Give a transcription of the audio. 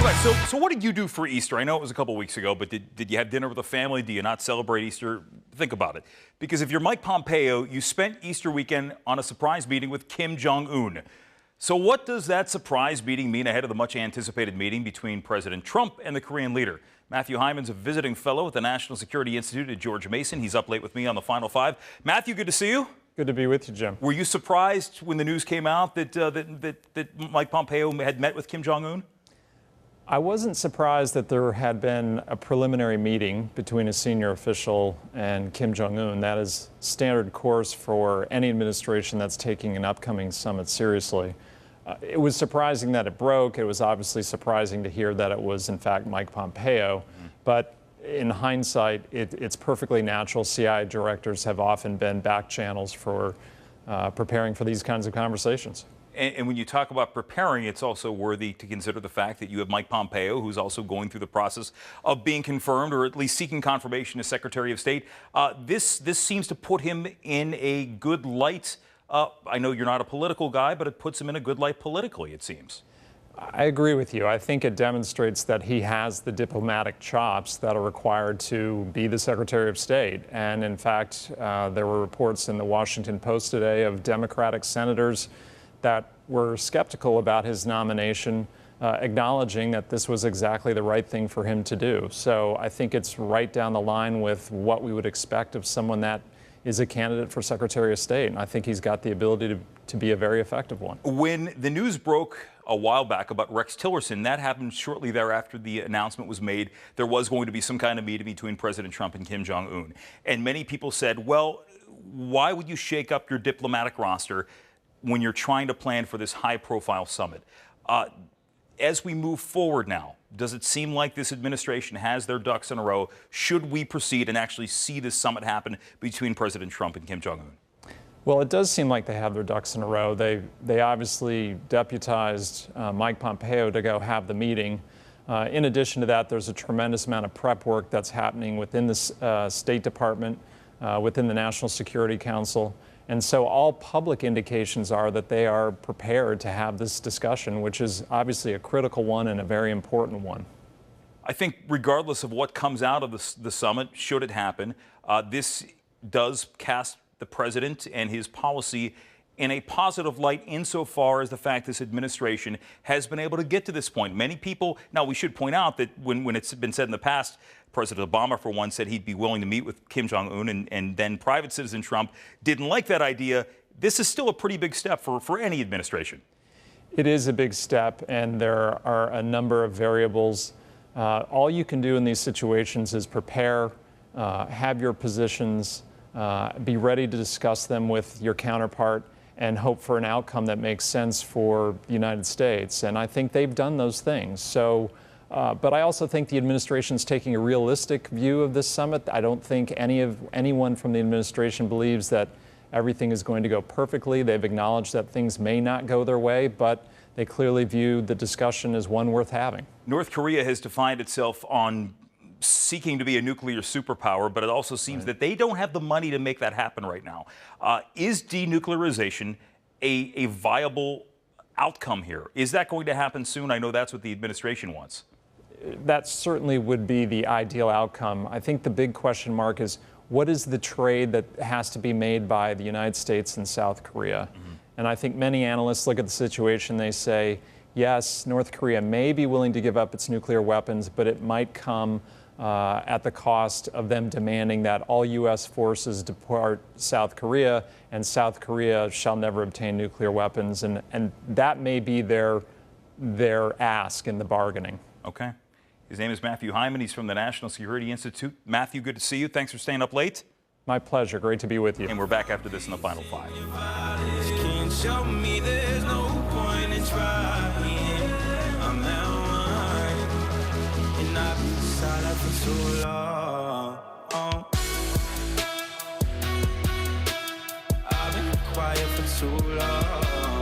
Right, so what did you do for Easter? I know it was a couple weeks ago, but did you have dinner with the family? Do you not celebrate Easter? Think about it. Because if you're Mike Pompeo, you spent Easter weekend on a surprise meeting with Kim Jong-un. So what does that surprise meeting mean ahead of the much-anticipated meeting between President Trump and the Korean leader? Matthew Heiman's a visiting fellow at the National Security Institute at George Mason. He's up late with me on the Final Five. Matthew, good to see you. Good to be with you, Jim. Were you surprised when the news came out that Mike Pompeo had met with Kim Jong-un? I wasn't surprised that there had been a preliminary meeting between a senior official and Kim Jong-un. That is standard course for any administration that's taking an upcoming summit seriously. It was surprising that it broke. It was obviously surprising to hear that it was, in fact, Mike Pompeo. But in hindsight, it's perfectly natural. CIA directors have often been back channels for preparing for these kinds of conversations. And when you talk about preparing, it's also worthy to consider the fact that you have Mike Pompeo, who's also going through the process of being confirmed, or at least seeking confirmation as Secretary of State. This seems to put him in a good light. I know you're not a political guy, but it puts him in a good light politically, it seems. I agree with you. I think it demonstrates that he has the diplomatic chops that are required to be the Secretary of State. And in fact, there were reports in the Washington Post today of Democratic senators that were skeptical about his nomination, acknowledging that this was exactly the right thing for him to do. So I think it's right down the line with what we would expect of someone that is a candidate for Secretary of State. And I think he's got the ability to be a very effective one. When the news broke a while back about Rex Tillerson, that happened shortly thereafter the announcement was made there was going to be some kind of meeting between President Trump and Kim Jong-un. And many people said, well, why would you shake up your diplomatic roster when you're trying to plan for this high-profile summit? As we move forward now, does it seem like this administration has their ducks in a row? Should we proceed and actually see this summit happen between President Trump and Kim Jong-un? Well, it does seem like they have their ducks in a row. They obviously deputized Mike Pompeo to go have the meeting. In addition to that, there's a tremendous amount of prep work that's happening within the State Department, within the National Security Council. And so all public indications are that they are prepared to have this discussion, which is obviously a critical one and a very important one. I think regardless of what comes out of the summit, should it happen, this does cast the president and his policy in a positive light insofar as the fact this administration has been able to get to this point. Many people, now we should point out that when it's been said in the past, President Obama, for one, said he'd be willing to meet with Kim Jong-un, and then private citizen Trump didn't like that idea. This is still a pretty big step for any administration. It is a big step, and there are a number of variables. All you can do in these situations is prepare, have your positions, be ready to discuss them with your counterpart, and hope for an outcome that makes sense for the United States. And I think they've done those things. So, but I also think the administration's taking a realistic view of this summit. I don't think anyone from the administration believes that everything is going to go perfectly. They've acknowledged that things may not go their way, but they clearly view the discussion as one worth having. North Korea has defined itself on seeking to be a nuclear superpower, but it also seems that they don't have the money to make that happen right now. Is denuclearization a viable outcome here? Is that going to happen soon? I know that's what the administration wants. That certainly would be the ideal outcome. I think the big question mark is, what is the trade that has to be made by the United States and South Korea? And I think many analysts look at the situation, they say, yes, North Korea may be willing to give up its nuclear weapons, but it might come at the cost of them demanding that all U.S. forces depart South Korea, and South Korea shall never obtain nuclear weapons. And that may be their ask in the bargaining. Okay. His name is Matthew Heiman. He's from the National Security Institute. Matthew, good to see you. Thanks for staying up late. My pleasure. Great to be with you. And we're back after this in the Final Five. For too long. I've been quiet for too long.